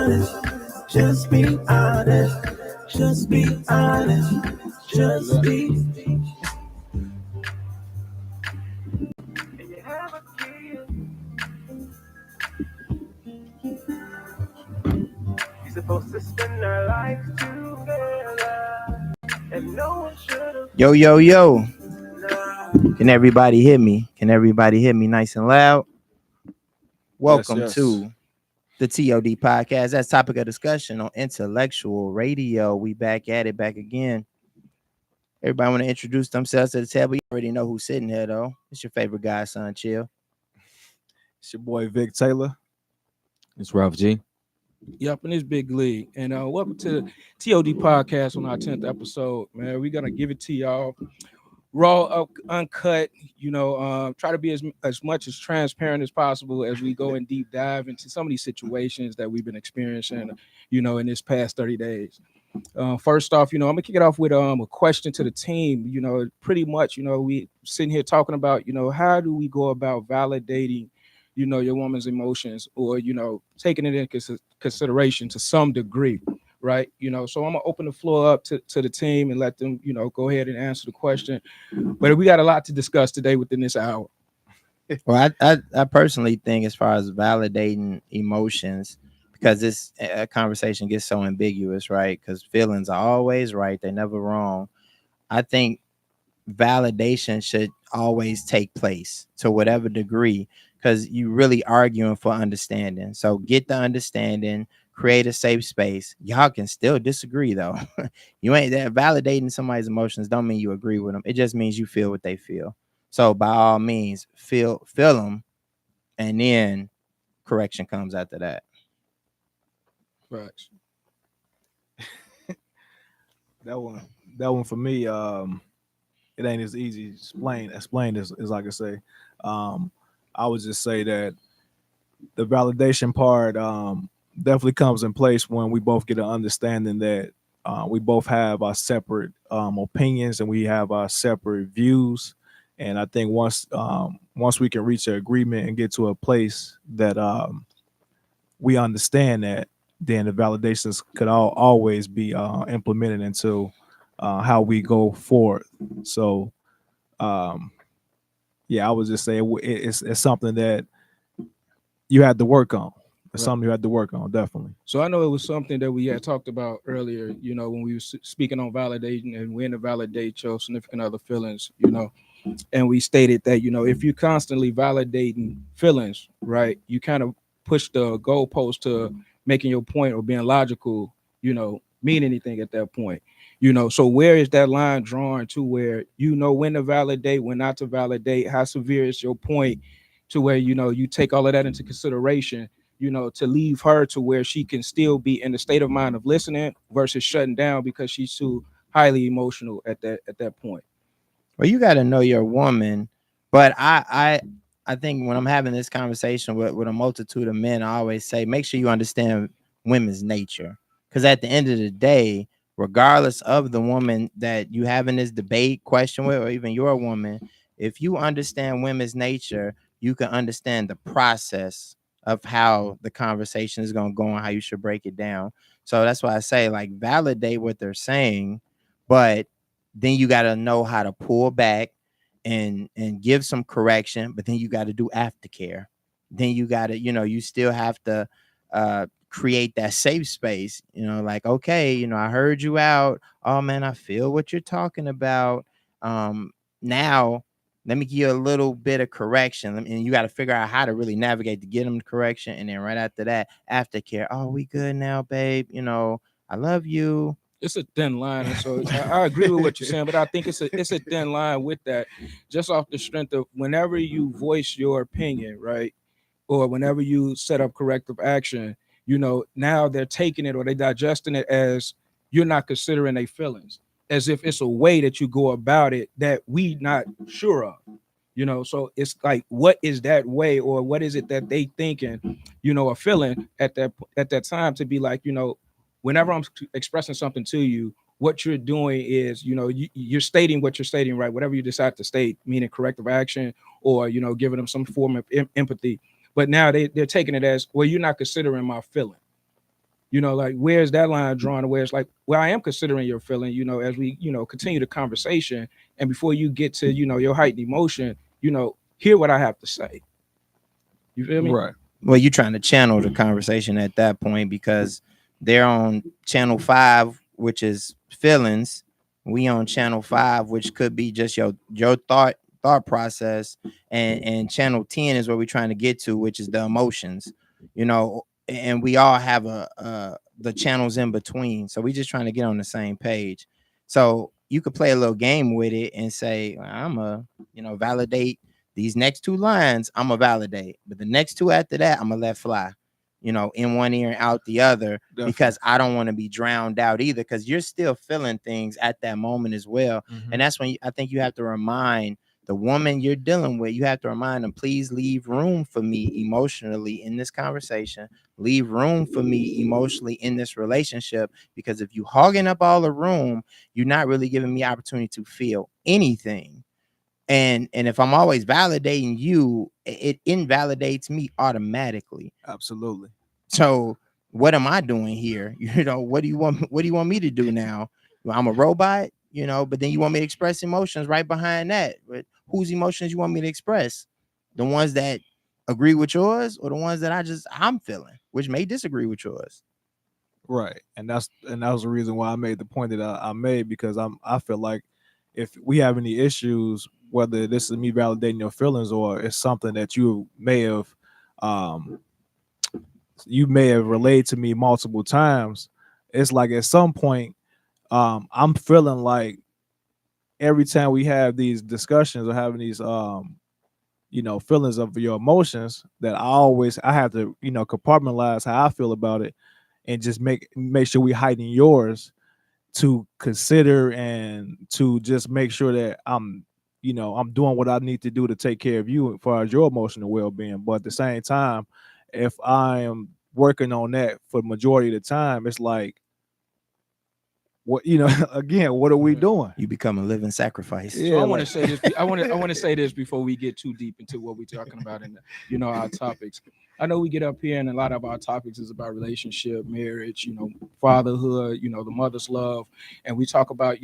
honest. Just be honest. Just be honest. Just be. And you have a kid. You're supposed to spend our life together. And no one should have. Yo, yo, yo. Can everybody hear me? Can everybody hear me nice and loud? Welcome to the TOD Podcast. That's topic of discussion on Intellectual Radio. We back at it, back again. Everybody want to introduce themselves to the table. You already know who's sitting here, though. It's your favorite guy, son. Chill. It's your boy, Vic Taylor. It's Ralph G. Yep, in this big league. And welcome to the TOD Podcast on our 10th episode, man. We're going to give it to y'all raw, uncut, try to be as much as transparent as possible as we go and deep dive into some of these situations that we've been experiencing, in this past 30 days. First off, I'm gonna kick it off with a question to the team. Pretty much, we sitting here talking about, how do we go about validating, your woman's emotions or, taking it into consideration to some degree. Right. So I'm gonna open the floor up to the team and let them, go ahead and answer the question. But we got a lot to discuss today within this hour. Well, I personally think as far as validating emotions, because this conversation gets so ambiguous, right? Because feelings are always right. They're never wrong. I think validation should always take place to whatever degree, because you're really arguing for understanding. So get the understanding. Create a safe space. Y'all can still disagree though. You ain't that validating somebody's emotions don't mean you agree with them. It just means you feel what they feel. So by all means, feel them, and then correction comes after that. Right. That one for me, it ain't as easy explained as I can say. I would just say that the validation part definitely comes in place when we both get an understanding that we both have our separate opinions and we have our separate views. And I think once we can reach an agreement and get to a place that we understand that, then the validations could always be implemented into how we go forward. So, I would just say it's something that you had to work on. It's something you had to work on, definitely. So I know it was something that we had talked about earlier, when we were speaking on validating and when to validate your significant other feelings, and we stated that, if you're constantly validating feelings, right, you kind of push the goalpost to making your point or being logical, mean anything at that point, so where is that line drawn to where, when to validate, when not to validate, how severe is your point to where, you take all of that into consideration, to leave her to where she can still be in the state of mind of listening versus shutting down because she's too highly emotional at that point. Well, you got to know your woman, but I think when I'm having this conversation with a multitude of men, I always say, make sure you understand women's nature, because at the end of the day, regardless of the woman that you having this debate question with, or even your woman, if you understand women's nature, you can understand the process of how the conversation is going to go and how you should break it down. So that's why I say, like, validate what they're saying, but then you got to know how to pull back and give some correction, but then you got to do aftercare. Then you got to, you still have to create that safe space, like, okay, I heard you out. Oh man, I feel what you're talking about. Now let me give you a little bit of correction. And you got to figure out how to really navigate to get them the correction. And then right after that, aftercare. Oh, we good now, babe. I love you. It's a thin line. And so I agree with what you're saying, but I think it's a thin line with that, just off the strength of whenever you voice your opinion, right? Or whenever you set up corrective action, now they're taking it or they digesting it as you're not considering their feelings, as if it's a way that you go about it that we not sure of, so it's like, what is that way, or what is it that they thinking, or feeling at that time, to be like, whenever I'm expressing something to you, what you're doing is, you're stating what you're stating, right? Whatever you decide to state, meaning corrective action or, giving them some form of empathy. But now they're taking it as, well, you're not considering my feeling. You know, like where's that line drawn? Where it's like, well, I am considering your feeling. You know, as we continue the conversation, and before you get to your heightened emotion, hear what I have to say. You feel me? Right. Well, you're trying to channel the conversation at that point because they're on channel 5, which is feelings. We on channel 5, which could be just your thought process, and channel 10 is where we're trying to get to, which is the emotions. And we all have the channels in between, so we just trying to get on the same page. So you could play a little game with it and say, I'm a validate these next 2 lines. I'm gonna validate, but the next 2 after that, I'm gonna let fly, in one ear and out the other. Definitely. Because I don't want to be drowned out either, because you're still feeling things at that moment as well. Mhm. And that's when I think you have to remind the woman you're dealing with, you have to remind them, please leave room for me emotionally in this conversation. Leave room for me emotionally in this relationship, because if you hogging up all the room, you're not really giving me opportunity to feel anything. And if I'm always validating you, it invalidates me automatically. Absolutely. So what am I doing here? What do you want me to do now? I'm a robot, but then you want me to express emotions right behind that. But whose emotions you want me to express? The ones that agree with yours, or the ones that I'm feeling, which may disagree with yours? Right. And that was the reason why I made the point that I made, because I feel like if we have any issues, whether this is me validating your feelings or it's something that you may have relayed to me multiple times, it's like at some point I'm feeling like every time we have these discussions or having these feelings of your emotions, that I have to compartmentalize how I feel about it, and just make sure we heighten yours, to consider and to just make sure that I'm doing what I need to do to take care of you as far as your emotional well-being. But at the same time, if I am working on that for the majority of the time, it's like, what again, what are we doing? You become a living sacrifice. So I want to say this. I want to say this before we get too deep into what we're talking about in our topics. I know we get up here and a lot of our topics is about relationship, marriage, fatherhood, the mother's love, and we talk about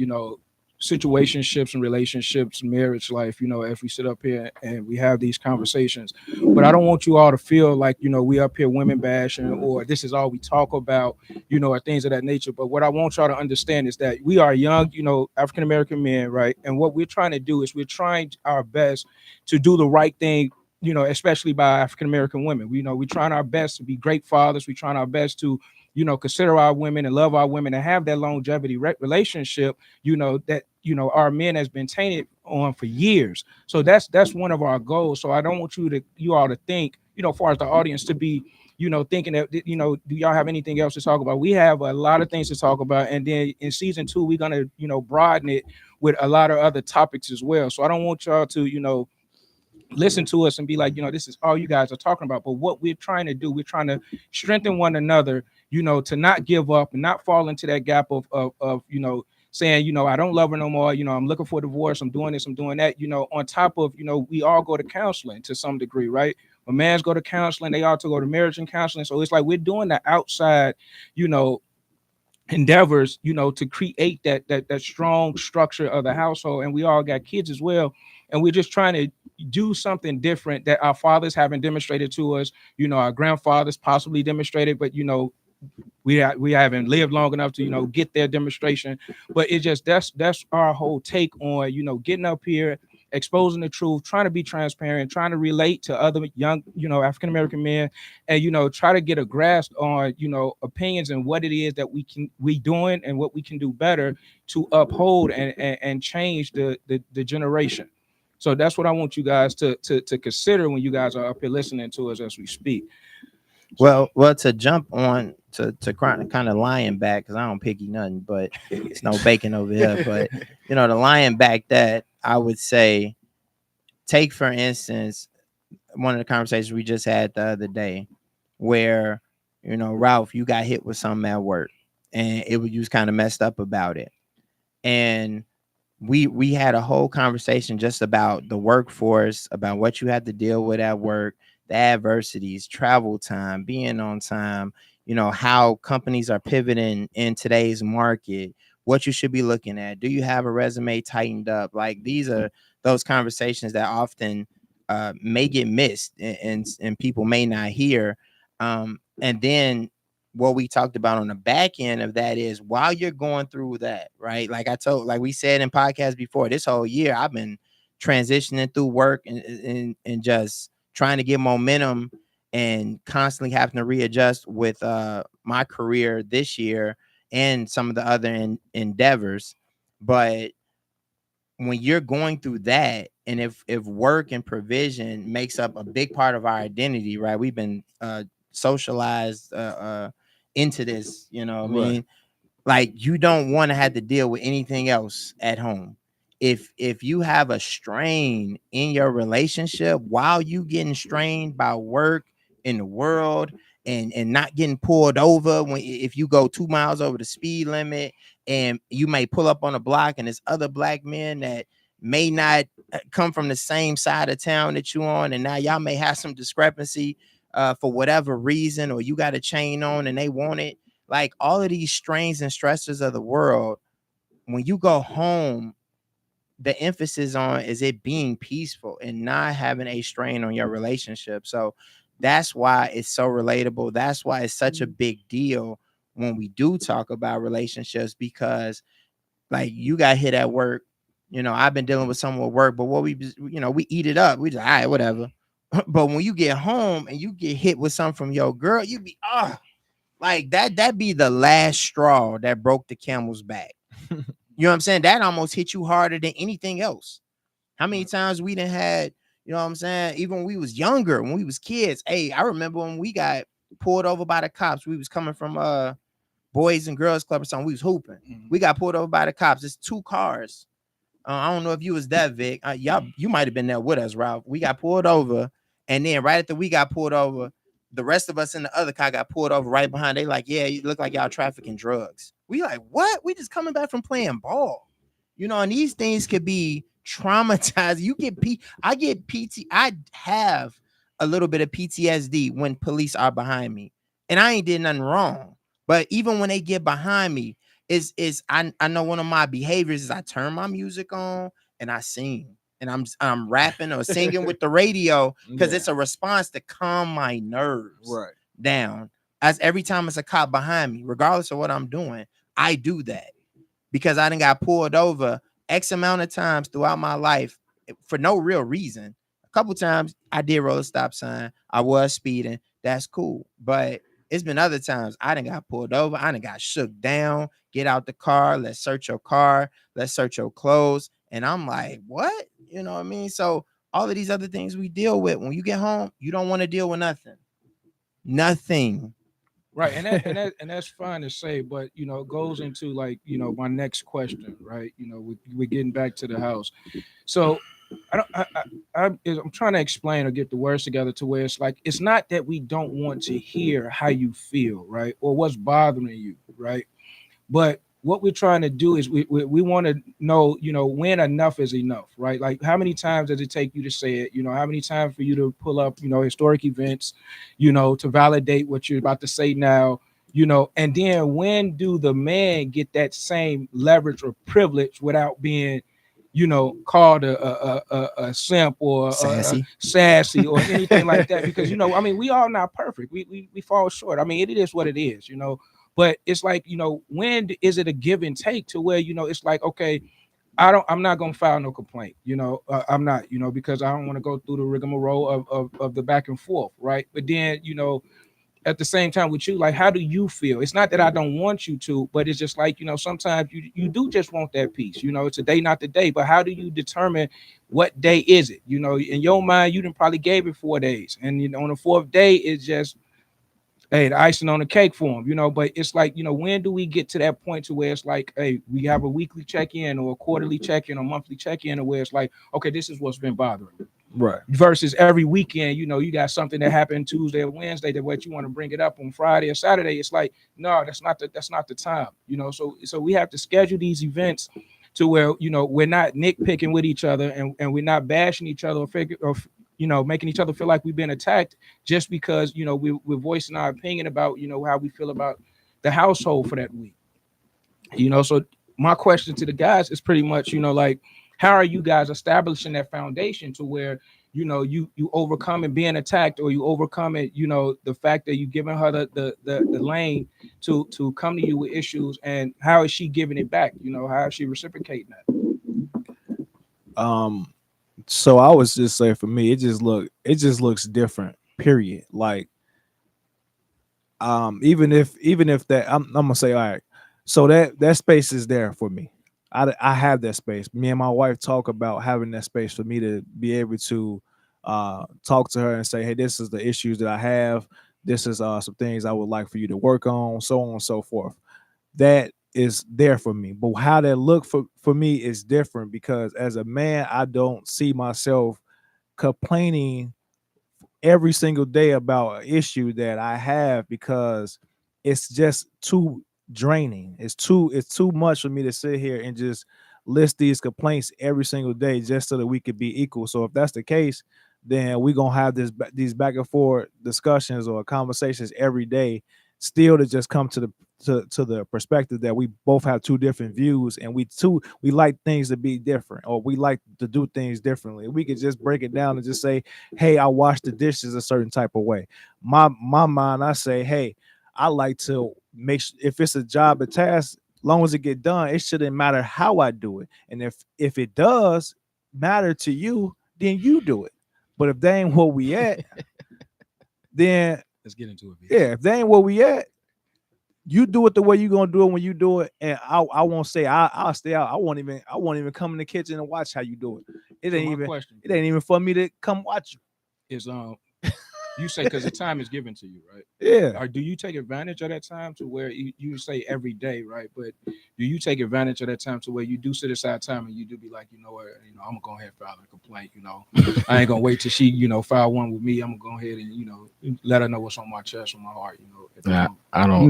situationships and relationships, marriage life, as we sit up here and we have these conversations. But I don't want you all to feel like we up here women bashing, or this is all we talk about, or things of that nature. But what I want y'all to understand is that we are young, African American men, right? And what we're trying to do is we're trying our best to do the right thing, especially by African American women. We're trying our best to be great fathers. We're trying our best to consider our women and love our women and have that longevity relationship, that our men has been tainted on for years. So that's one of our goals. So I don't want you all to think, as far as the audience, to be thinking that do y'all have anything else to talk about? We have a lot of things to talk about, and then in season 2 we're gonna broaden it with a lot of other topics as well. So I don't want y'all to listen to us and be like, this is all you guys are talking about. But what we're trying to do, we're trying to strengthen one another, to not give up and not fall into that gap of saying, I don't love her no more. I'm looking for a divorce. I'm doing this, I'm doing that. On top of, we all go to counseling to some degree, right? When mans go to counseling, they also go to marriage and counseling. So it's like we're doing the outside, endeavors, to create that strong structure of the household. And we all got kids as well. And we're just trying to do something different that our fathers haven't demonstrated to us, our grandfathers possibly demonstrated, but we haven't lived long enough to get their demonstration. But it just that's our whole take on getting up here, exposing the truth, trying to be transparent, trying to relate to other young African American men, and try to get a grasp on opinions and what it is that we doing and what we can do better to uphold and change the generation. So that's what I want you guys to consider when you guys are up here listening to us as we speak. Well, to jump on to kind of lying back, because I don't picky nothing, but it's no bacon over here. But the lying back, that I would say, take for instance one of the conversations we just had the other day, where Ralph, you got hit with something at work, and you was kind of messed up about it, and we had a whole conversation just about the workforce, about what you had to deal with at work, the adversities, travel time, being on time, how companies are pivoting in today's market, what you should be looking at. Do you have a resume tightened up? Like, these are those conversations that often may get missed, and people may not hear. And then what we talked about on the back end of that is, while you're going through that, right? Like we said in podcasts before, this whole year I've been transitioning through work and just trying to get momentum and constantly having to readjust with my career this year and some of the other endeavors. But when you're going through that, and if work and provision makes up a big part of our identity, right? We've been socialized into this, what I mean? Like, you don't want to have to deal with anything else at home. If you have a strain in your relationship while you getting strained by work in the world, and not getting pulled over if you go 2 miles over the speed limit, and you may pull up on a block and there's other black men that may not come from the same side of town that you on, and now y'all may have some discrepancy for whatever reason, or you got a chain on and they want it. Like, all of these strains and stressors of the world, when you go home, the emphasis on is it being peaceful and not having a strain on your relationship. So that's why it's so relatable. That's why it's such a big deal when we do talk about relationships, because like, you got hit at work. I've been dealing with someone at work, but what we eat it up. We just, all right, whatever. But when you get home and you get hit with something from your girl, you be, like that be the last straw that broke the camel's back. You know what I'm saying? That almost hit you harder than anything else. How many times we done had, you know what I'm saying? Even when we was younger, when we was kids. Hey, I remember when we got pulled over by the cops. We was coming from Boys and Girls Club or something. We was hooping. Mm-hmm. We got pulled over by the cops. It's 2 cars. I don't know if you was there, Vic. You might have been there with us, Ralph. We got pulled over, and then right after we got pulled over, the rest of us in the other car got pulled over right behind. They like, yeah, you look like y'all trafficking drugs. We like, what? We just coming back from playing ball, and these things could be traumatizing. I get PT. I have a little bit of PTSD when police are behind me, and I ain't did nothing wrong. But even when they get behind me, I know one of my behaviors is I turn my music on and I sing. And I'm rapping or singing with the radio, because it's a response to calm my nerves down. As every time it's a cop behind me, regardless of what I'm doing, I do that, because I done got pulled over X amount of times throughout my life for no real reason. A couple times I did roll a stop sign. I was speeding. That's cool. But it's been other times I done got pulled over. I done got shook down. Get out the car. Let's search your car. Let's search your clothes. And I'm like, what? You know what I mean? So all of these other things we deal with, when you get home, you don't want to deal with nothing. Right. And that's fine to say, but it goes into like, my next question, right? We're getting back to the house. So I'm trying to explain or get the words together to where it's like, it's not that we don't want to hear how you feel, right? Or what's bothering you, right? But what we're trying to do is we want to know, when enough is enough, right? Like, how many times does it take you to say it? How many times for you to pull up, historic events, to validate what you're about to say now, and then when do the man get that same leverage or privilege without being, called a simp or sassy or anything like that? Because, we all not perfect. We fall short. It is what it is, But it's like, when is it a give and take to where, it's like, okay, I'm not going to file no complaint, I'm not, because I don't want to go through the rigmarole of the back and forth. Right. But then, at the same time with you, like, how do you feel? It's not that I don't want you to, but it's just like, sometimes you do just want that peace. It's a day, not the day. But how do you determine what day is it? In your mind, you didn't probably gave it 4 days. And, on the 4th day, it's just, hey, the icing on the cake for him, but it's like, when do we get to that point to where it's like, hey, we have a weekly check-in or a quarterly check-in or monthly check-in, or where it's like, okay, this is what's been bothering me. Right. Versus every weekend, you got something that happened Tuesday or Wednesday that what you want to bring it up on Friday or Saturday. It's like, no, that's not the time, so we have to schedule these events to where, we're not nitpicking with each other and we're not bashing each other or making each other feel like we've been attacked just because, we're voicing our opinion about, how we feel about the household for that week. So my question to the guys is pretty much, like, how are you guys establishing that foundation to where, you overcome and being attacked, or you overcome it, the fact that you're giving her the lane to come to you with issues, and how is she giving it back? How is she reciprocating that? So I was just say, for me, it just looks different, period. Like, even if that, I'm gonna say, all right, so that space is there for me. I have that space. Me and my wife talk about having that space for me to be able to talk to her and say, hey, this is the issues that I have. This is some things I would like for you to work on, so on and so forth. That is there for me. But how that look for me is different, because as a man, I don't see myself complaining every single day about an issue that I have, because it's just too draining. It's too much for me to sit here and just list these complaints every single day just so that we could be equal. So if that's the case, then we're gonna have these back and forth discussions or conversations every day, still to just come to the perspective that we both have two different views, and we like things to be different, or we like to do things differently. We could just break it down and just say, hey, I wash the dishes a certain type of way. My mind, I say, hey, I like to make sure, if it's a job, a task, long as it get done, it shouldn't matter how I do it. And if it does matter to you, then you do it. But if they ain't where we at, then Let's get into it. Yeah, if they ain't where we at, you do it the way you're gonna do it when you do it. And I won't say I'll stay out. I won't even come in the kitchen and watch how you do it. It ain't even for me to come watch you. Is you say, because the time is given to you, right? Yeah. Or do you take advantage of that time to where you say every day, right? But do you take advantage of that time to where you do sit aside time and you do be like, you know what, I'm gonna go ahead and file a complaint. I ain't gonna wait till she, file one with me. I'm gonna go ahead and let her know what's on my chest or my heart. I don't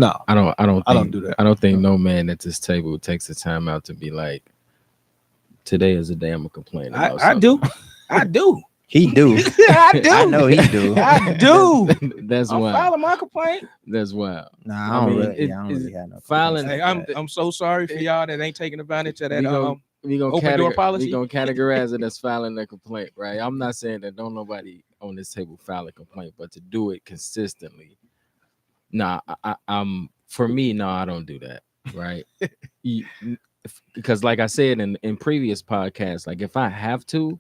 do that. I don't think no man at this table takes the time out to be like, today is the day I'm gonna complain about. I do. He do. I do. I know he do. I do. That's I'm wild. filing my complaint. That's wild. Nah, I don't really have no filing. like I'm so sorry for y'all that ain't taking advantage of that we gonna open door policy. We gonna categorize it as filing a complaint, right? I'm not saying that don't nobody on this table file a complaint, but to do it consistently, nah. For me, no, I don't do that, right? Because like I said in previous podcasts, like if I have to,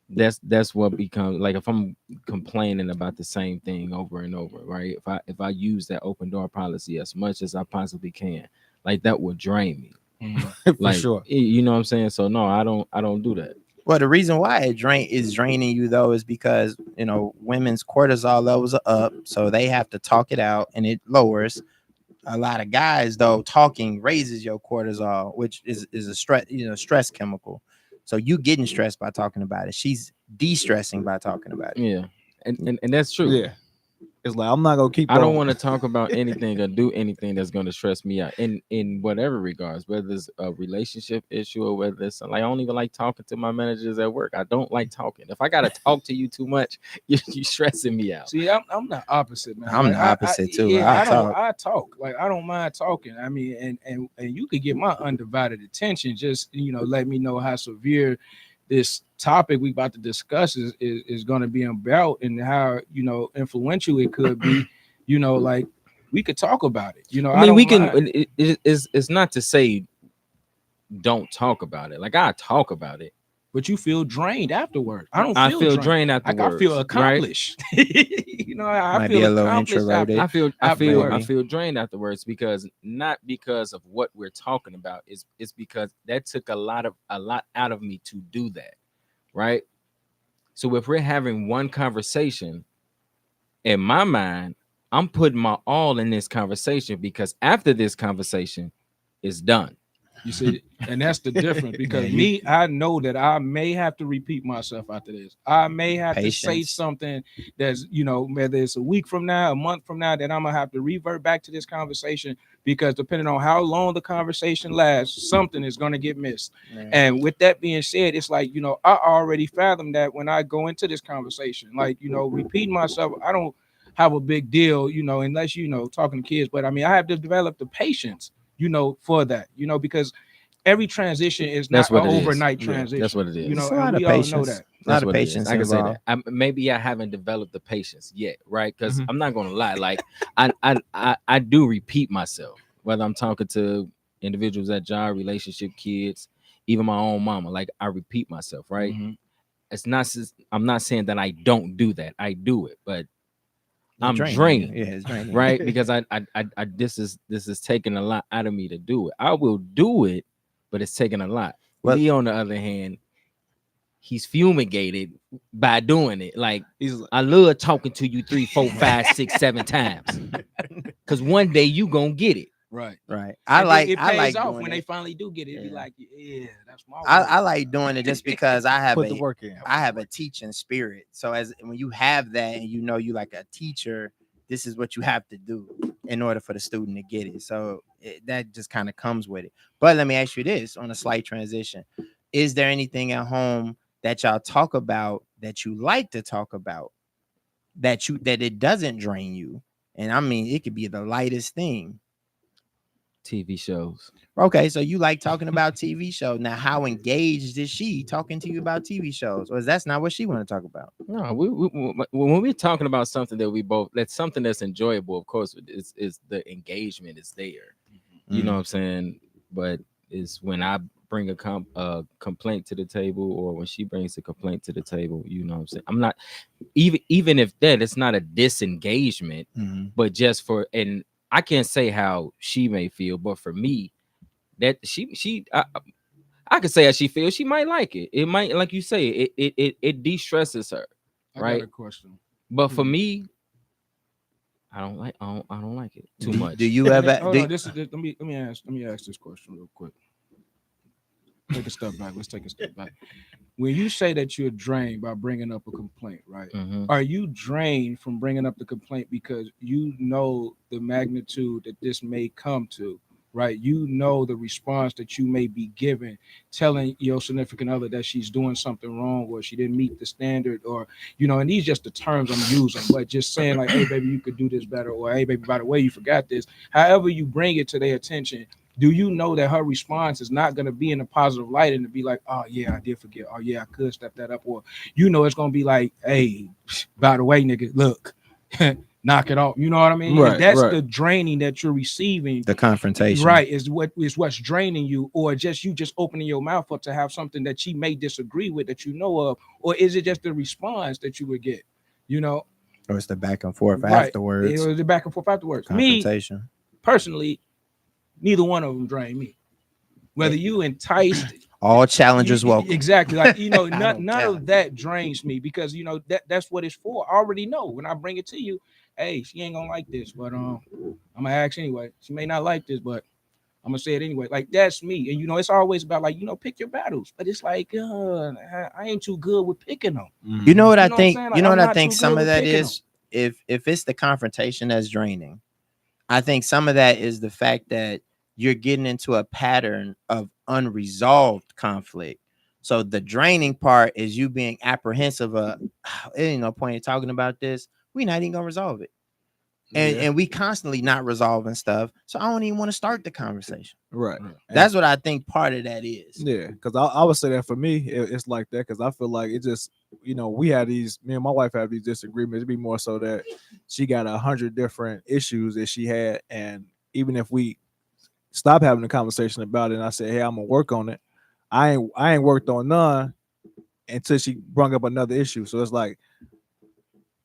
that's what becomes, like, if I'm complaining about the same thing over and over, right? If I use that open door policy as much as I possibly can, like, that would drain me. Like, for sure. You know what I'm saying? So no, I don't do that. Well, the reason why it is draining you though is because women's cortisol levels are up, so they have to talk it out and it lowers. A lot of guys though, talking raises your cortisol, which is a stress chemical. So you getting stressed by talking about it. She's de-stressing by talking about it. Yeah, and that's true. Yeah, it's like, I'm not gonna keep. I don't want to talk about anything or do anything that's going to stress me out in whatever regards, whether it's a relationship issue or whether it's like, I don't even like talking to my managers at work. I don't like talking. If I gotta talk to you too much, you stressing me out. See, I'm the opposite, man. I'm the opposite too. Yeah, I talk. Like, I don't mind talking. I mean, and you could get my undivided attention. Just let me know how severe this topic we about to discuss is going to be about, and how influential it could be. Like, we could talk about it. I mean, we can. It's not to say don't talk about it. Like, I talk about it, but you feel drained afterward. I feel drained afterwards. Like, I feel accomplished. Right? I feel be a little introverted. I feel drained afterwards, because not because of what we're talking about. It's because that took a lot out of me to do that. Right. So if we're having one conversation, in my mind, I'm putting my all in this conversation, because after this conversation is done. You see, and that's the difference because I know that I may have to repeat myself after this. I may have to say something that's, whether it's a week from now, a month from now, that I'm gonna have to revert back to this conversation because depending on how long the conversation lasts, something is gonna get missed. Right. And with that being said, it's like, I already fathomed that when I go into this conversation, like, repeating myself, I don't have a big deal, unless, talking to kids, but I mean, I have to develop the patience, for that, because every transition is not an overnight transition. That's what it is. It's a lot of patience. All know that. A lot of patience. I can say that. Maybe I haven't developed the patience yet, right? Because I'm not gonna lie, like I do repeat myself, whether I'm talking to individuals at job, relationship, kids, even my own mama. Like I repeat myself, right? It's not. I'm not saying that I don't do that. I do it, but I'm drained. Yeah, it's draining. Right? Because I this is taking a lot out of me to do it. I will do it, but it's taking a lot. Well, Lee, on the other hand, he's fumigated by doing it. Like I love talking to you 3, 4, 5, 6, 7 times. Cause one day you gonna get it. Right. I like off when they finally do get it. It'd be like, yeah, that's my work. I like doing it just because I have the work in. I have a teaching spirit. So when you have that and you like a teacher, this is what you have to do in order for the student to get it. So that just kind of comes with it. But let me ask you this on a slight transition. Is there anything at home that y'all talk about that you like to talk about that it doesn't drain you? And I mean, it could be the lightest thing. TV shows. Okay, so you like talking about TV shows. Now, how engaged is she talking to you about TV shows? Or is that's not what she want to talk about? No, when we're talking about something that's something that's enjoyable, of course, is the engagement is there. You know what I'm saying? But it's when I bring a complaint to the table, or when she brings a complaint to the table, you know what I'm saying? I'm not, even if that, it's not a disengagement, but just for, and I can't say how she may feel, but for me, that I could say how she feels. She might like it. It might, like you say, it de-stresses her, right? I got a question. But for me, I don't like it too much. Do you ever? Let me ask this question real quick. Take a step back. Let's take a step back. When you say that you're drained by bringing up a complaint, right? Are you drained from bringing up the complaint because you know the magnitude that this may come to, right? You know the response that you may be given, telling your significant other that she's doing something wrong, or she didn't meet the standard, or, and these just the terms I'm using, but just saying like, hey, baby, you could do this better, or hey, baby, by the way, you forgot this. However you bring it to their attention, do you know that her response is not going to be in a positive light and to be like, oh, yeah, I did forget. Oh, yeah, I could step that up. Or, it's going to be like, hey, by the way, nigga, look, knock it off. You know what I mean? Right, that's the draining that you're receiving. The confrontation. Right. Is what's draining you, or just opening your mouth up to have something that she may disagree with that you know of. Or is it just the response that you would get, Or it's the back and forth afterwards. It was the back and forth afterwards. Confrontation. Me, personally, neither one of them drain me. Whether you enticed, all challengers welcome. Exactly. Like, none of that drains me because that's what it's for. I already know when I bring it to you, hey, she ain't gonna like this, but I'm gonna ask anyway. She may not like this, but I'm gonna say it anyway. Like, that's me. And it's always about like, pick your battles. But it's like I ain't too good with picking them. You know what I think? Like, you know what I think some of that is? If it's the confrontation that's draining, I think some of that is the fact that you're getting into a pattern of unresolved conflict. So the draining part is you being apprehensive of, there ain't no point in talking about this. We're not even gonna resolve it. And we constantly not resolving stuff. So I don't even want to start the conversation. Right. That's what I think part of that is. Yeah, because I would say that for me, it's like that because I feel like it just, we had these, me and my wife have these disagreements. It'd be more so that she got 100 different issues that she had. And even if we stop having a conversation about it and I said, hey, I'm gonna work on it, I ain't worked on none until she brought up another issue. So it's like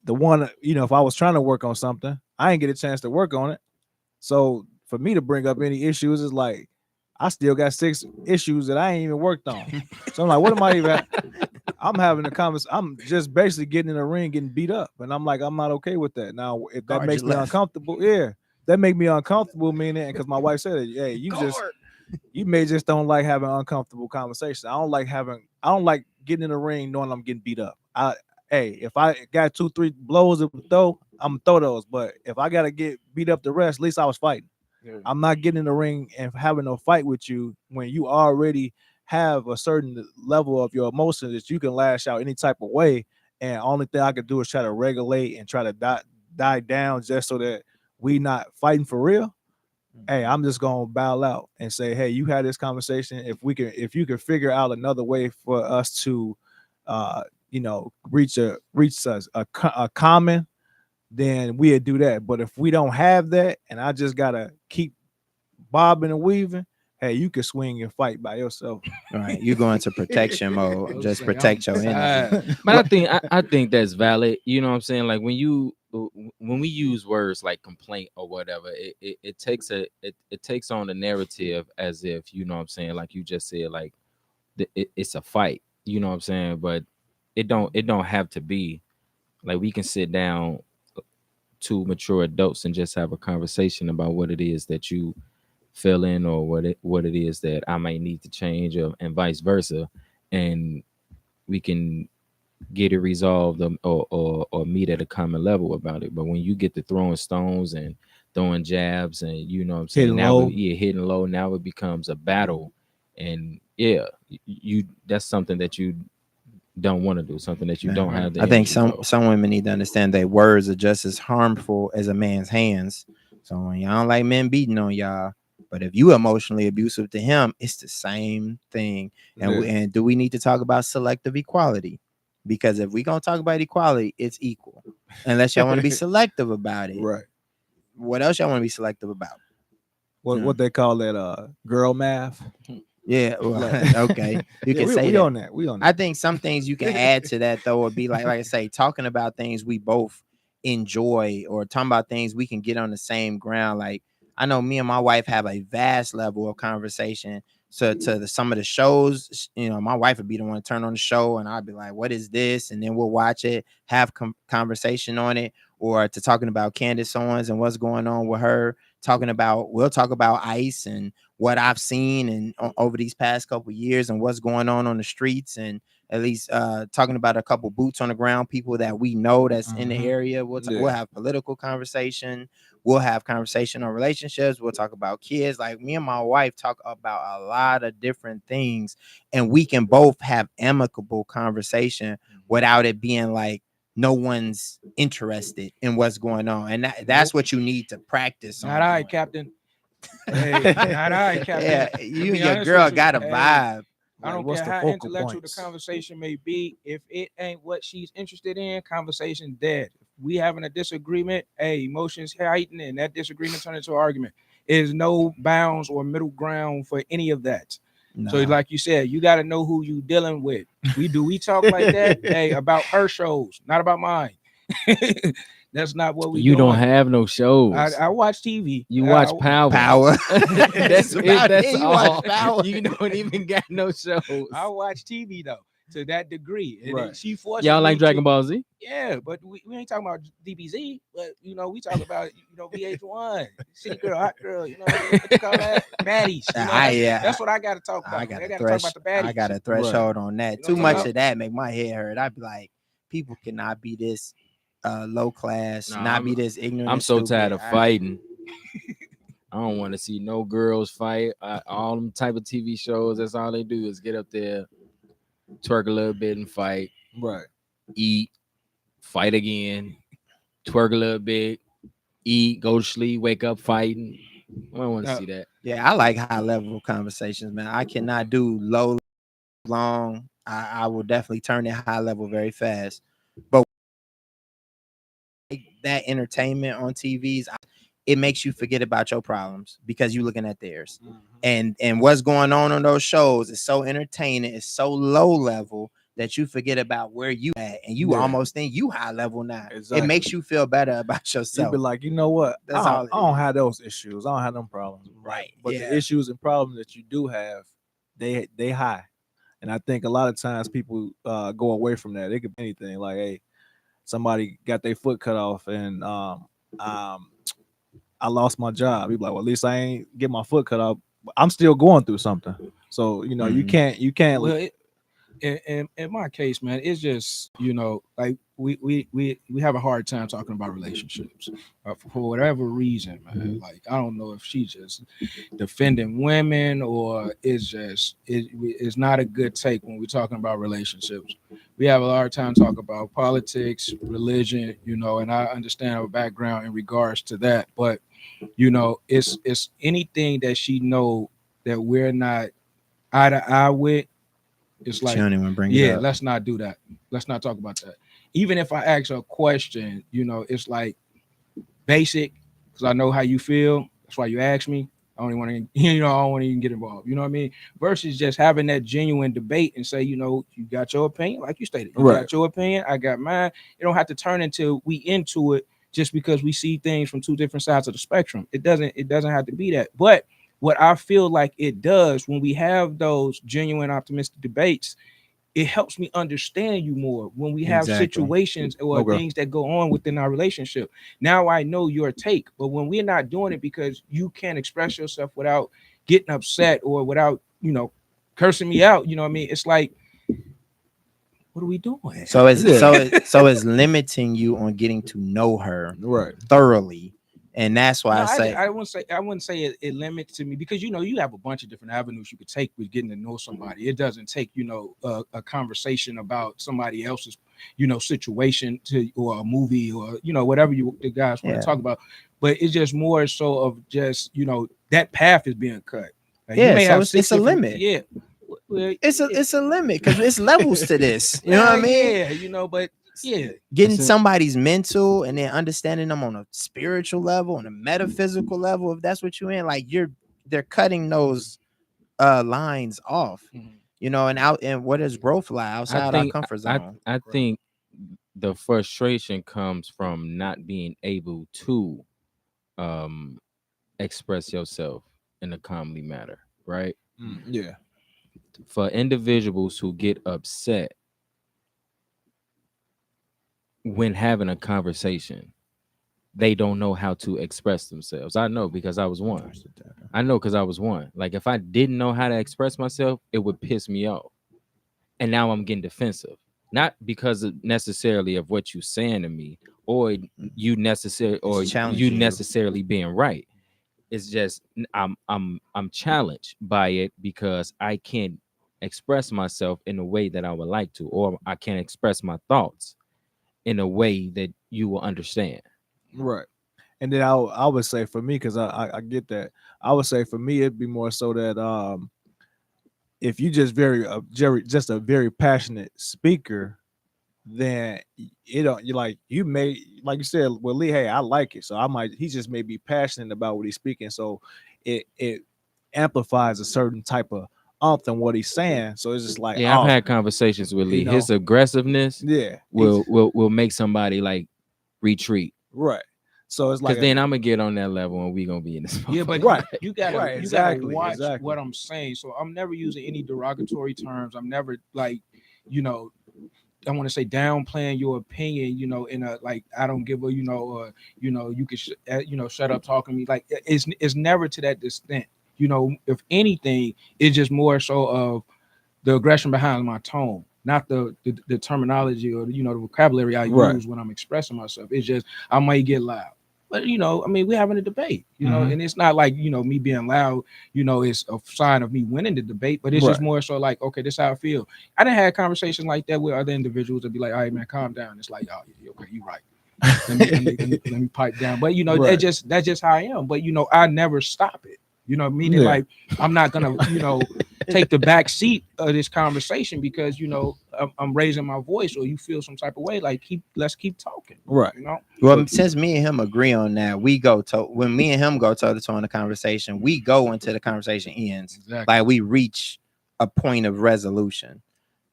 the one, if I was trying to work on something, I ain't get a chance to work on it. So for me to bring up any issues is like I still got 6 issues that I ain't even worked on. So I'm like, what am I even I'm having a conversation. I'm just basically getting in the ring, getting beat up. And I'm like, I'm not okay with that. Now, if that makes me uncomfortable, that make me uncomfortable, meaning because my wife said it, hey, You may just don't like having uncomfortable conversations. I don't like getting in the ring knowing I'm getting beat up. Hey, if I got 2-3 blows to throw, I'm gonna throw those. But if I gotta get beat up the rest, at least I was fighting. Yeah. I'm not getting in the ring and having a fight with you when you already have a certain level of your emotions that you can lash out any type of way. And only thing I could do is try to regulate and try to die down just so that we not fighting for real. Hey, I'm just gonna bow out and say, hey, you had this conversation. If you can figure out another way for us to, reach a common, then we'll do that. But if we don't have that, and I just gotta keep bobbing and weaving, hey, you can swing and fight by yourself. All right, you go into protection mode. Just protect your energy. But I think that's valid. You know what I'm saying? Like when we use words like complaint or whatever, it takes on the narrative as if, you know what I'm saying, like you just said, like it's a fight. You know what I'm saying? But it don't have to be. Like we can sit down, two mature adults, and just have a conversation about what it is that you feeling or what it is that I might need to change, and vice versa, and we can get it resolved, or meet at a common level about it. But when you get to throwing stones and throwing jabs, and you know what I'm saying, hitting low, now it becomes a battle, and you that's something that you don't want to do, something that you don't have. I think some women need to understand that words are just as harmful as a man's hands. So when y'all don't like men beating on y'all, but if you emotionally abusive to him, it's the same thing. And do we need to talk about selective equality? Because if we gonna talk about equality, it's equal. Unless y'all want to be selective about it. Right. What else y'all want to be selective about? What they call that girl math? Yeah, well, okay. You can say we that. on that. We on that. I think some things you can add to that though would be like I say, talking about things we both enjoy, or talking about things we can get on the same ground. Like I know me and my wife have a vast level of conversation. So to some of the shows, my wife would be the one to turn on the show, and I'd be like, "What is this?" And then we'll watch it, have conversation on it, or to talking about Candace Owens and what's going on with her. We'll talk about ICE and what I've seen and over these past couple of years and what's going on the streets, and at least talking about a couple boots on the ground, people that we know that's in the area. We'll have political conversation. We'll have conversation on relationships. We'll talk about kids. Like me and my wife talk about a lot of different things, and we can both have amicable conversation without it being like no one's interested in what's going on. And that's what you need to practice. Not I, Captain. Hey, not I, Captain. Yeah, you and your girl got a vibe. I don't care how intellectual the conversation may be. If it ain't what she's interested in, conversation dead. If we having a disagreement, emotions heighten, and that disagreement turn into an argument. There's no bounds or middle ground for any of that. No. So like you said, you got to know who you dealing with. We talk like that, about her shows, not about mine. That's not what we. You don't have no shows. I watch TV. You watch Power. That's all. Watch Power. You don't even got no shows. I watch TV though, to that degree. And right. She forced y'all like Dragon Ball Z? Yeah, but we ain't talking about DBZ. But we talk about VH1, City Girl, Hot Girl. What you call that? Baddies. That's what I got to talk about. I got to talk about the baddies. I got a threshold on that. Too much of that make my head hurt. I'd be like, people cannot be this low class, be this ignorant. I'm so tired of fighting. I don't want to see no girls fight. All them type of TV shows, that's all they do is get up there, twerk a little bit and fight. Right. Eat, fight again, twerk a little bit, eat, go to sleep, wake up fighting. I don't want to see that. Yeah, I like high level conversations, man. I cannot do low, long. I will definitely turn it high level very fast. But that entertainment on TVs, it makes you forget about your problems because you're looking at theirs. And what's going on those shows is so entertaining, it's so low level that you forget about where you at, and you almost think you high level now. Exactly. It makes you feel better about yourself. You be like, you know what? I don't have those issues. I don't have them problems. Right. But the issues and problems that you do have, they high. And I think a lot of times people go away from that. It could be anything. Like, hey, somebody got their foot cut off, and I lost my job. People like, well, at least I ain't get my foot cut off. I'm still going through something. So you know, you Mhm. can't. Well, in my case, man, it's just, like we have a hard time talking about relationships for whatever reason, man. Like, I don't know if she's just defending women, or it's not a good take when we're talking about relationships. We have a hard time talking about politics, religion, and I understand our background in regards to that, but it's anything that she know that we're not eye to eye with. It's She like, don't even bring it yeah, up. let's not do that. Let's not talk about that. Even if I ask her a question, it's like basic, because I know how you feel. That's why you ask me. I don't even want to, I don't want to even get involved. You know what I mean? Versus just having that genuine debate and say, you got your opinion, like you stated. You Right. got your opinion, I got mine. It don't have to turn into we into it just because we see things from two different sides of the spectrum. It doesn't have to be that. But what I feel like it does when we have those genuine optimistic debates, it helps me understand you more when we have Exactly. situations or Okay. things that go on within our relationship. Now I know your take, but when we're not doing it because you can't express yourself without getting upset or without, cursing me out, you know what I mean? It's like, what are we doing? So it's Yeah. so it's limiting you on getting to know her Right. thoroughly, and that's why No, I say I wouldn't say it limits to me, because you have a bunch of different avenues you could take with getting to know somebody. It doesn't take a conversation about somebody else's situation or a movie or whatever the guys want Yeah. to talk about, but it's just more so of just that path is being cut. Like, you Yeah, may so have it's six a different, limit. yeah. Well, It's a limit because it's levels to this. You know what I mean? Yeah, but yeah. Getting It's a- somebody's mental and then understanding them on a spiritual level, on a metaphysical level, if that's what you're in, like they're cutting those lines off, and what does growth lie I outside our think comfort I zone? I think the frustration comes from not being able to um express yourself in a calmly manner, right? Yeah. For individuals who get upset when having a conversation, they don't know how to express themselves. I know, because I was one. I know, because I was one. Like, if I didn't know how to express myself, it would piss me off. And now I'm getting defensive. Not because of necessarily of what you're saying to me, or It's you challenging you. necessarily being right. It's just I'm challenged by it because I can't express myself in a way that I would like to, or I can't express my thoughts in a way that you will understand. Right. And then I would say for me, because I get that. I would say for me it'd be more so that if you just just a very passionate speaker, then you don't you like you may like you said, well, Lee, hey, I like it, so he just may be passionate about what he's speaking, so it amplifies a certain type of umph than what he's saying, so it's just like, Yeah, I've had conversations with Lee. you know, His aggressiveness yeah, will make somebody like retreat. right. So it's Because like then I'm gonna get on that level and we gonna be in this. Yeah, but Right. you gotta Right, you exactly, gotta watch exactly. what I'm saying. So I'm never using any derogatory terms. I'm never like, I want to say downplaying your opinion, in a like I don't give a, you can shut up talking to me. Like, it's never to that extent. If anything, it's just more so of the aggression behind my tone, not the terminology or the vocabulary I Right. use when I'm expressing myself. It's just I might get loud. But I mean, we're having a debate, Mhm. and it's not like me being loud, it's a sign of me winning the debate, but it's just Right. more so like, okay, this is how I feel. I done had conversations like that with other individuals that be like, all right, man, calm down. It's like, oh, yeah, okay, you're right. Let me pipe down. But Right. that's just how I am. But I never stop it. Meaning Yeah. like I'm not gonna, take the back seat of this conversation because I'm raising my voice or you feel some type of way. Like let's keep talking. Right. Well, since me and him agree on that, when me and him go toe to toe in the conversation, we go until the conversation ends. Exactly. Like, we reach a point of resolution,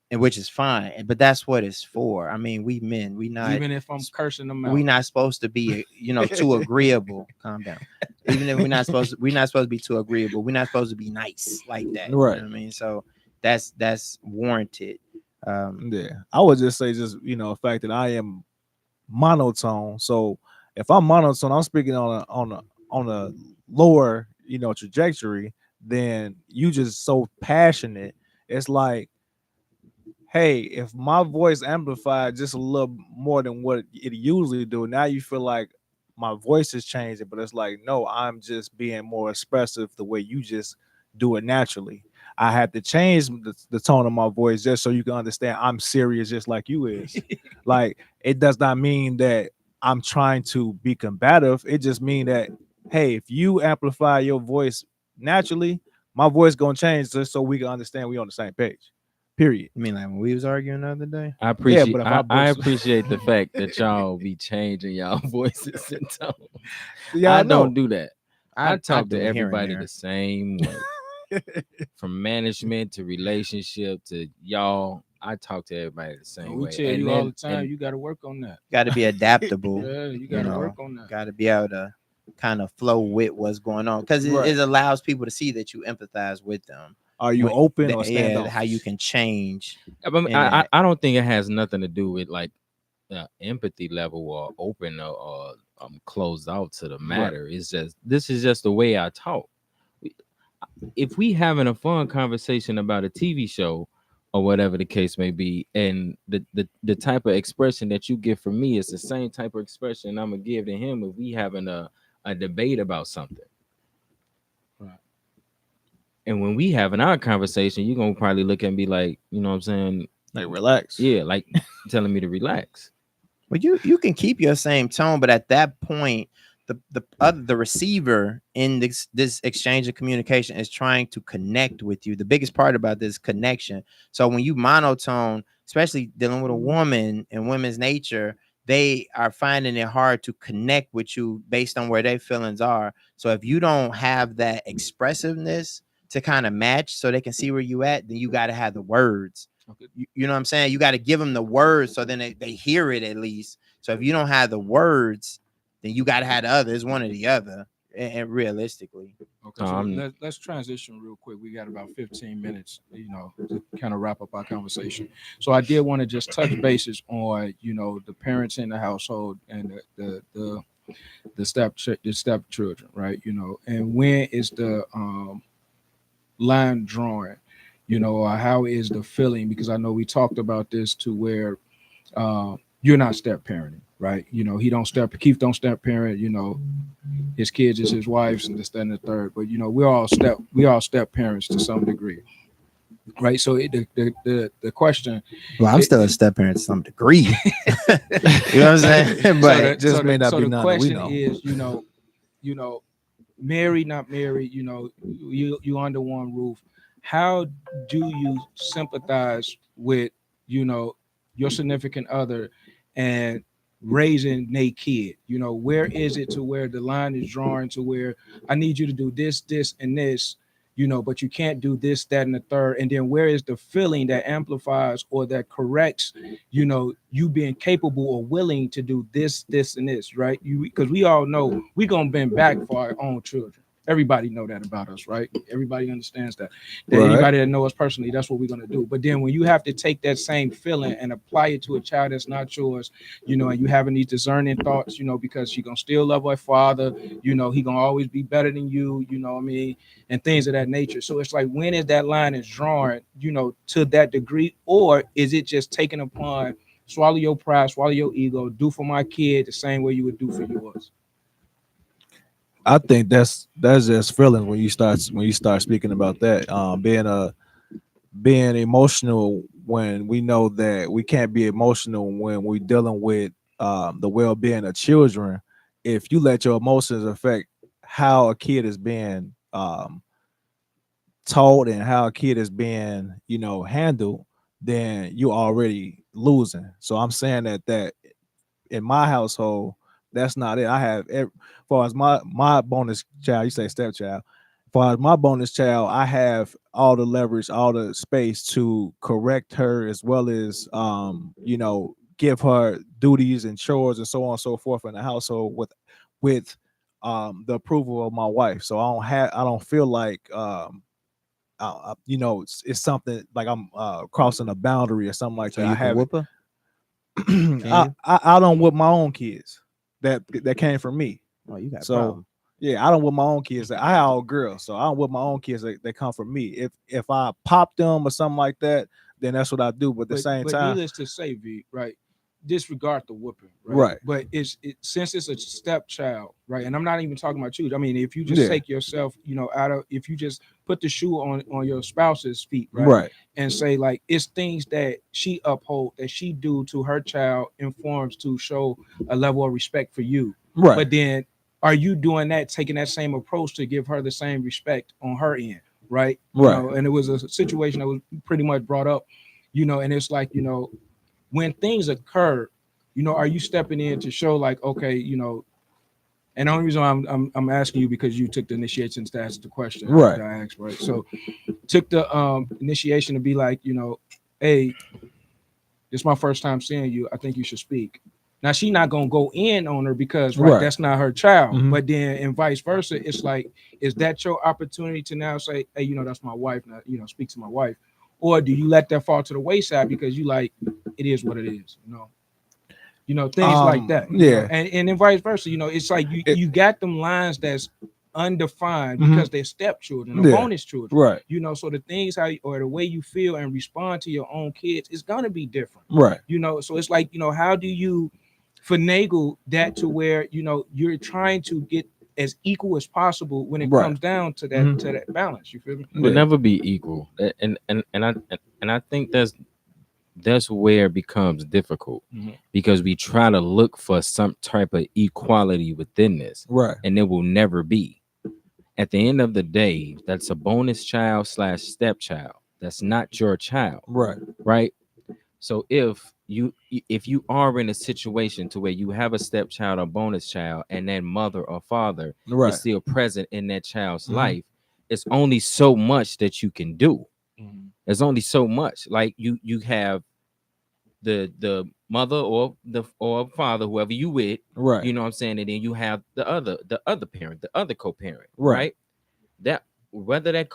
and which is fine. But that's what it's for. I mean, we men, Even if I'm cursing them out. we're not supposed to be, too agreeable. Calm down. Even if we're not supposed to be too agreeable. We're not supposed to be nice like that. Right. You know what I mean? So that's warranted. Yeah. I would just say the fact that I am monotone. So if I'm monotone, I'm speaking on a lower, trajectory. then you just so passionate. It's like, hey, if my voice amplified just a little more than what it usually do, now you feel like my voice is changing, but it's like, no, I'm just being more expressive the way you just do it naturally. I had to change the tone of my voice just so you can understand I'm serious just like you is. Like, it does not mean that I'm trying to be combative. It just mean that, hey, if you amplify your voice naturally, my voice gonna change just so we can understand we on the same page. Period. I mean, like when we was arguing the other day. I appreciate. but if I appreciate the fact that y'all be changing y'all voices and tone. Yeah, I don't do that. I talk do to it here and everybody there. the same way, from management to relationship to y'all. I talk to everybody the same We way. tell And you then- all the time, and you got to work on that. Got to be adaptable. Yeah, you got to work on that. Got to be able to kind of flow with what's going on, because Right. it allows people to see that you empathize with them. Are you When- open or stand off? how you can change. I mean, in I that. don't think it has nothing to do with like empathy level or open or closed out to the matter. It's just, this is just the way I talk. If we having a fun conversation about a TV show or whatever the case may be, and the type of expression that you get from me is the same type of expression I'm gonna give to him if we having a debate about something. Right. And when we having our conversation, you're gonna probably look at me like, you know what I'm saying? Like, relax. Yeah, like telling me to relax. Well, you can keep your same tone, but at that point, the receiver in this exchange of communication is trying to connect with you. The biggest part about this connection. So when you monotone, especially dealing with a woman and women's nature, they are finding it hard to connect with you based on where their feelings are. So if you don't have that expressiveness to kind of match so they can see where you at, then you got to have the words. Okay. You know what I'm saying? You got to give them the words so then they hear it at least. So if you don't have the words, then you got to have the other. It's one or the other, and realistically. Okay, so let's transition real quick. We got about 15 minutes, to kind of wrap up our conversation. So I did want to just touch bases on, the parents in the household and the stepchildren, right? And when is the line drawing? How is the feeling? Because I know we talked about this to where you're not step parenting, right? Keith don't step parent, his kids is his wife's and this, that, and the third. But we're all step parents to some degree. Right. So the question. Well, I'm still a step parent to some degree. You know what I'm saying? But the question is, married, not married, you under one roof. How do you sympathize with, your significant other and raising a kid? Where is it to where the line is drawn to where I need you to do this, and this, but you can't do this, that, and the third. And then where is the feeling that amplifies or that corrects, you being capable or willing to do this, and this, right? Because we all know we're going to bend back for our own children. Everybody know that about us, right? Everybody understands that. Right. Anybody that knows us personally, that's what we're going to do. But then when you have to take that same feeling and apply it to a child that's not yours, and you having these discerning thoughts, because you're going to still love our father, he going to always be better than you, what I mean? And things of that nature. So it's like, when is that line is drawn, to that degree? Or is it just taken upon, swallow your pride, swallow your ego, do for my kid the same way you would do for yours? I think that's just feelings when you start speaking about that. Being emotional when we know that we can't be emotional when we're dealing with the well-being of children. If you let your emotions affect how a kid is being taught and how a kid is being handled, then you're already losing. So I'm saying that in my household, that's not it. I have, as far as my bonus child, you say stepchild. As far as my bonus child, I have all the leverage, all the space to correct her, as well as give her duties and chores and so on and so forth in the household with the approval of my wife. So I don't feel like it's something like I'm crossing a boundary or something like So that. you I can have whoop her? I don't whip my own kids that came from me. Oh, you got a So problem. Yeah, I don't with my own kids. I have all girls, so I don't with my own kids that come from me. If I pop them or something like that, then that's what I do. But at the same But time, needless to say, V, right? Disregard the whooping, right? Right. But since it's a stepchild, right? And I'm not even talking about you. I mean, if you just Yeah. take yourself, out of, if you just put the shoe on your spouse's feet, right? Right. And say like it's things that she uphold, that she do to her child, informs to show a level of respect for you. Right. But then, are you doing that, taking that same approach to give her the same respect on her end, right? Right. And it was a situation that was pretty much brought up, and it's like, when things occur, are you stepping in to show like, okay, and the only reason I'm asking you because you took the initiation to ask the question Right. that I asked, right? So took the initiation to be like, hey, this is my first time seeing you. I think you should speak. Now she's not gonna go in on her because Right. that's not her child. Mhm. But then and vice versa, it's like, is that your opportunity to now say, hey, that's my wife, now, speak to my wife? Or do you let that fall to the wayside because you like it is what it is, things like that. Yeah. And then vice versa, it's like you got them lines that's undefined Mhm. because they're stepchildren or Yeah. bonus children. Right. So the things or the way you feel and respond to your own kids is gonna be different. Right. So it's like, how do you finagle that to where you're trying to get as equal as possible when it Right. comes down to that Mhm. to that balance, you feel me? Will Yeah. never be equal, and I think that's where it becomes difficult Mhm. because we try to look for some type of equality within this, Right. and it will never be. At the end of the day, that's a bonus child / stepchild. That's not your child, Right. right? So if you are in a situation to where you have a stepchild or bonus child and that mother or father Right. is still present in that child's Mhm. life, it's only so much that you can do. Mhm. There's only so much. Like you have the mother or father, whoever you with, Right. you know what I'm saying, and then you have the other parent, the other co-parent, Right. right? That whether that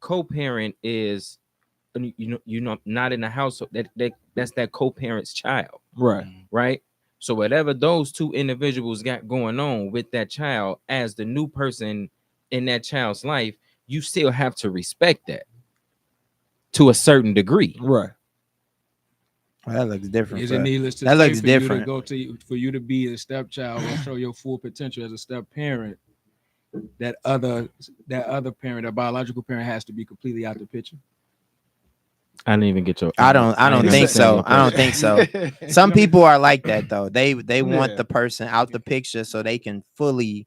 co-parent is not in the household, that's that co-parent's child, Right. right? So whatever those two individuals got going on with that child as the new person in that child's life, you still have to respect that to a certain degree. Right. Well, that looks different. Is it needless to that say looks for you to different. for you to be a stepchild or show your full potential as a step parent, that other parent, a biological parent, has to be completely out the picture? I didn't even get your. I don't didn't think understand so. your I don't question. think so. Some people are like that though. They want Yeah. the person out the picture so they can fully,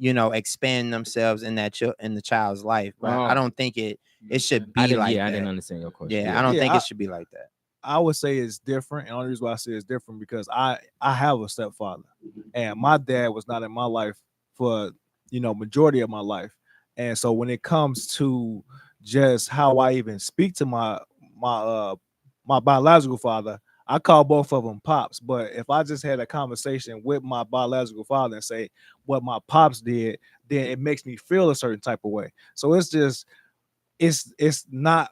expand themselves in in the child's life. But I Oh. don't think it should I be didn't. like Yeah, that. I didn't understand your question. Yeah, I don't Yeah, think it should be like that. I would say it's different. And the only reason why I say it's different because I have a stepfather, and my dad was not in my life for majority of my life. And so when it comes to just how I even speak to my biological father, I call both of them pops. But if I just had a conversation with my biological father and say what my pops did, then it makes me feel a certain type of way. So it's just it's not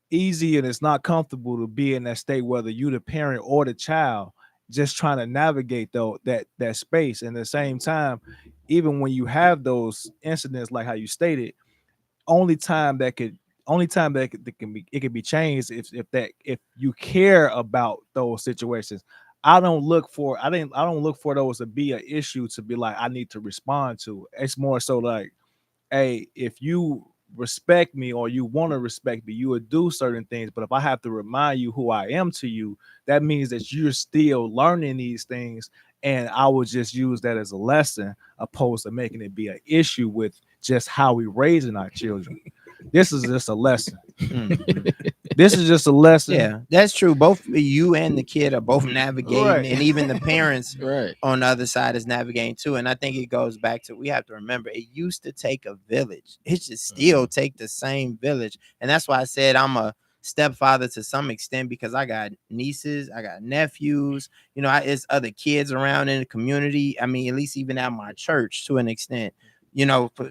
easy, and it's not comfortable to be in that state, whether you the parent or the child, just trying to navigate though that space. And at the same time, even when you have those incidents like how you stated, only time that can be changed if you care about those situations. I don't look for those to be an issue to be like I need to respond to. It's more so like, hey, if you respect me or you want to respect me, you would do certain things. But if I have to remind you who I am to you, that means that you're still learning these things. And I would just use that as a lesson opposed to making it be an issue with just how we raising our children. This is just a lesson. This is just a lesson. Yeah, that's true. Both you and the kid are both navigating, Right. and even the parents Right. on the other side is navigating too. And I think it goes back to, we have to remember, it used to take a village. It should still take the same village. And that's why I said I'm a stepfather to some extent, because I got nieces, I got nephews, it's other kids around in the community. I mean, at least even at my church to an extent.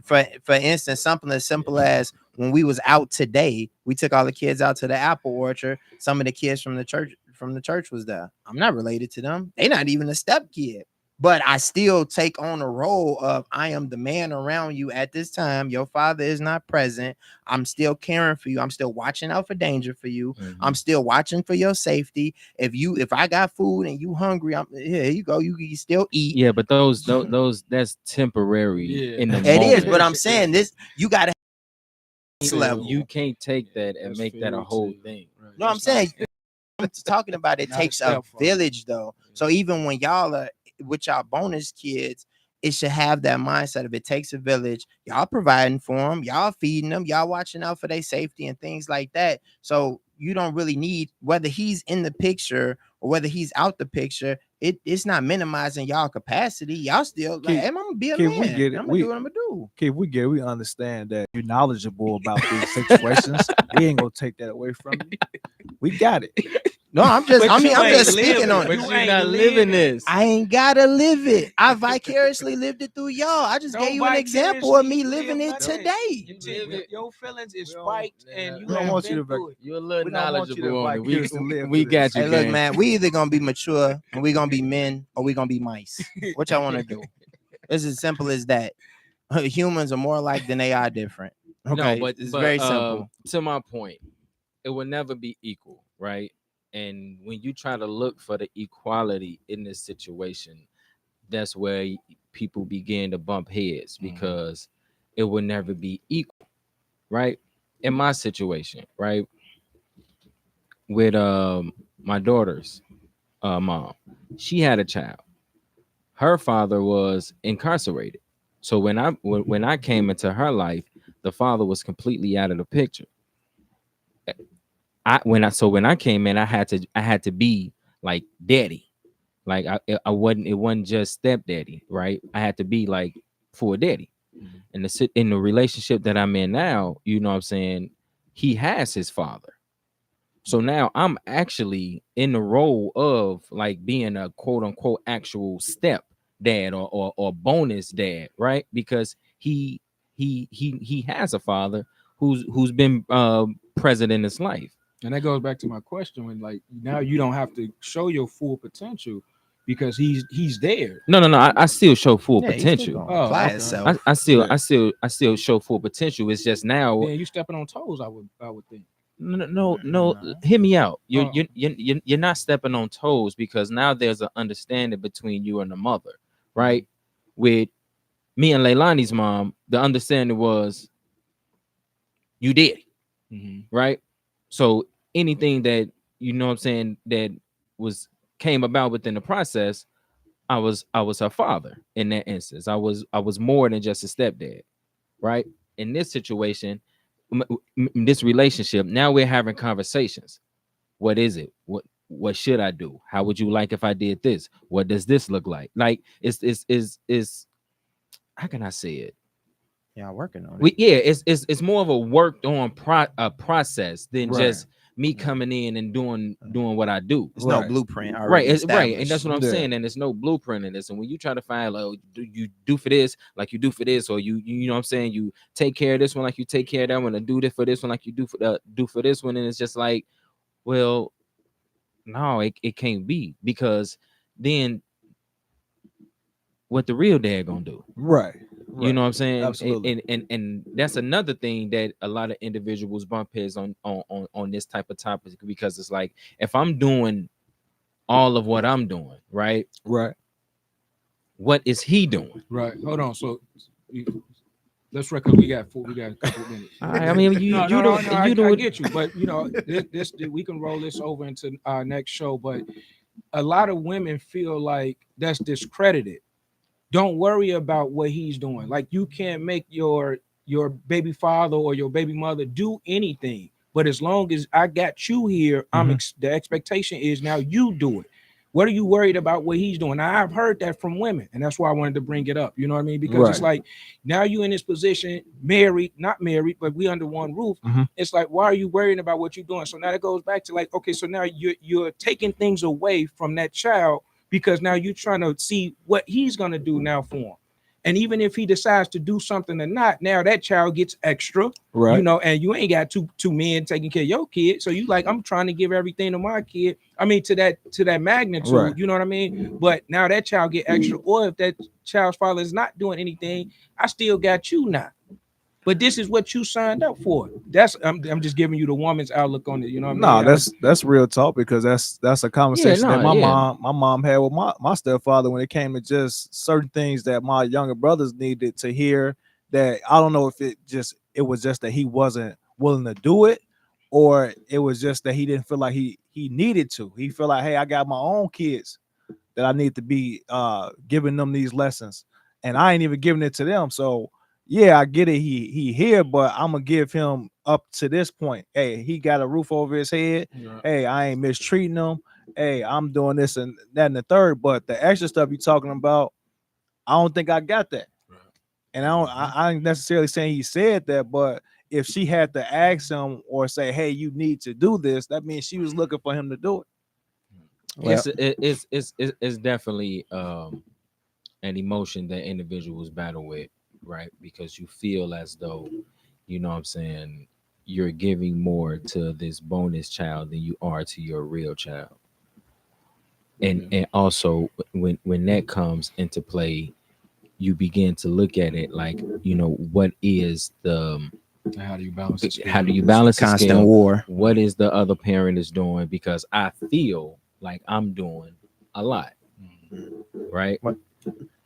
For instance, something as simple as when we was out today, we took all the kids out to the apple orchard. Some of the kids from the church was there. I'm not related to them. They not even a step kid. but I still take on a role of I am the man around you at this time. Your father is not present. I'm still caring for you. I'm still watching out for danger for you. I'm still watching for your safety. If I got food and you hungry, here you go. You can still eat. Yeah, but those that's temporary in the It moment. is, but I'm saying this, you gotta have this level. You can't take that and That's make that a fair whole too. thing. Right. No, I'm saying I'm talking about it Not a takes a stepfather. village though. So even when y'all are with y'all bonus kids, it should have that mindset of it takes a village. Y'all providing for them, y'all feeding them, y'all watching out for their safety and things like that. So you don't really need, whether he's in the picture or whether he's out the picture, it's not minimizing y'all capacity. Y'all still like, hey, I'm gonna be a man. We get it. I'm gonna do what I'm gonna do. Okay, we get it. We understand that you're knowledgeable about these situations. We ain't gonna take that away from you. We got it. No, I'm just speaking on But it. you're not living this. I ain't gotta live it. I vicariously lived it through y'all. I just gave you an example of me living it today. Your feelings is We don't- spiked, and you we don't have want you been to through it. You're a little We don't want you to knowledgeable on it. vicariously live We through got this. you, Hey, look, gang. man, we either gonna be mature and we gonna be men or we gonna be mice. What y'all want to do? It's as simple as that. Humans are more alike than they are different. Okay, No, but it's very simple. To my point, it will never be equal, right? And when you try to look for the equality in this situation, that's where people begin to bump heads because it will never be equal, right? In my situation, right, with my daughter's mom, she had a child. Her father was incarcerated, so when I came into her life, the father was completely out of the picture. When I came in, I had to be like daddy. Like I wasn't, it wasn't just stepdaddy, right? I had to be like full daddy. And in the relationship that I'm in now, you know what I'm saying, he has his father. So now I'm actually in the role of like being a quote unquote actual step dad or bonus dad, right? Because he has a father who's been present in his life. And that goes back to my question when like now you don't have to show your full potential because he's there. No. I still show full Yeah, he's potential. still gonna apply okay. itself. I still show full potential. It's just now. Man, you stepping on toes, I would think. No. Hear me out. You're not stepping on toes because now there's an understanding between you and the mother, right? With me and Leilani's mom, the understanding was you did, right? So anything that you know what I'm saying that came about within the process, I was her father in that instance. I was more than just a stepdad, right? In this situation, this relationship, now we're having conversations. What is it? What should I do? How would you like if I did this? What does this look like? Like it's how can I say it? Yeah, working on it. It's more of a worked on process than just me coming in and doing what I do. There's no blueprint Right, already right, and that's what I'm Yeah. saying. And there's no blueprint in this. And when you try to find, like, do you do for this like you do for this, or you know what I'm saying, you take care of this one like you take care of that one, and do this for this one like you do for this one, and it's just like, well, no, it can't be, because then what the real dad gonna do? Right. You know what I'm saying? Absolutely. And that's another thing that a lot of individuals bump heads on this type of topic, because it's like, if I'm doing all of what I'm doing, right? Right. What is he doing? Right. Hold on. So let's record. We got a couple of minutes. I mean, I get you, but you know, this we can roll this over into our next show. But a lot of women feel like that's discredited. Don't worry about what he's doing. Like, you can't make your baby father or your baby mother do anything. But as long as I got you here, the expectation is now you do it. What are you worried about what he's doing? Now, I've heard that from women, and that's why I wanted to bring it up. You know what I mean? Because it's like, now you in this position, married, not married, but we under one roof. It's like, why are you worrying about what you're doing? So now it goes back to like, okay, so now you're taking things away from that child, because now you're trying to see what he's going to do now for him. And even if he decides to do something or not, now that child gets extra, Right. you know, and you ain't got two men taking care of your kid. So you like, I'm trying to give everything to my kid. I mean, to that magnitude, Right. you know what I mean? But now that child get extra, or if that child's father is not doing anything, I still got you now. But this is what you signed up for. That's I'm just giving you the woman's outlook on it. You know what I mean? No, that's real talk, because that's a conversation that my mom had with my stepfather when it came to just certain things that my younger brothers needed to hear. That I don't know if it was just that he wasn't willing to do it, or it was just that he didn't feel like he needed to. He felt like, hey, I got my own kids that I need to be giving them these lessons, and I ain't even giving it to them. So yeah, I get it. He here, but I'm gonna give him up to this point. Hey, he got a roof over his head. Yeah. Hey, I ain't mistreating him. Hey, I'm doing this and that and the third. But the extra stuff you talking about, I don't think I got that. Right. And I ain't necessarily saying he said that, but if she had to ask him or say, hey, you need to do this, that means she was looking for him to do it. Well, It's definitely an emotion that individuals battle with, right? Because you feel as though, you know what I'm saying, you're giving more to this bonus child than you are to your real child. And also when that comes into play, you begin to look at it like, you know, what is the How do you balance the scale? how do you balance the constant scale? war. What is the other parent is doing? Because I feel like I'm doing a lot, right?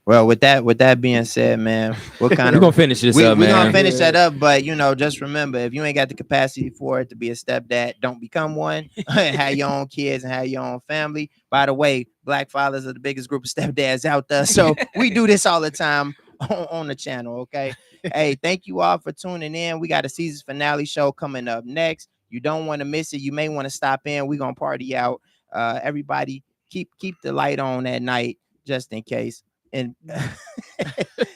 Well, with that being said, man, what kind We're of gonna finish this up, we're man. gonna finish that up, but you know, just remember, if you ain't got the capacity for it to be a stepdad, don't become one. Have your own kids and have your own family. By the way, black fathers are the biggest group of stepdads out there, so we do this all the time on the channel. Okay, hey, thank you all for tuning in. We got a season finale show coming up next. You don't want to miss it. You may want to stop in. We're gonna party out. Everybody, keep the light on at night just in case. And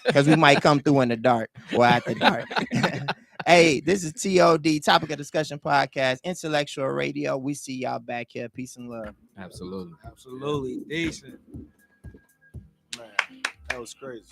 because we might come through in the dark or after dark. Hey, this is TOD Topic of Discussion Podcast, Intellectual Radio. We see y'all back here. Peace and love. Absolutely. Absolutely decent. Man, that was crazy.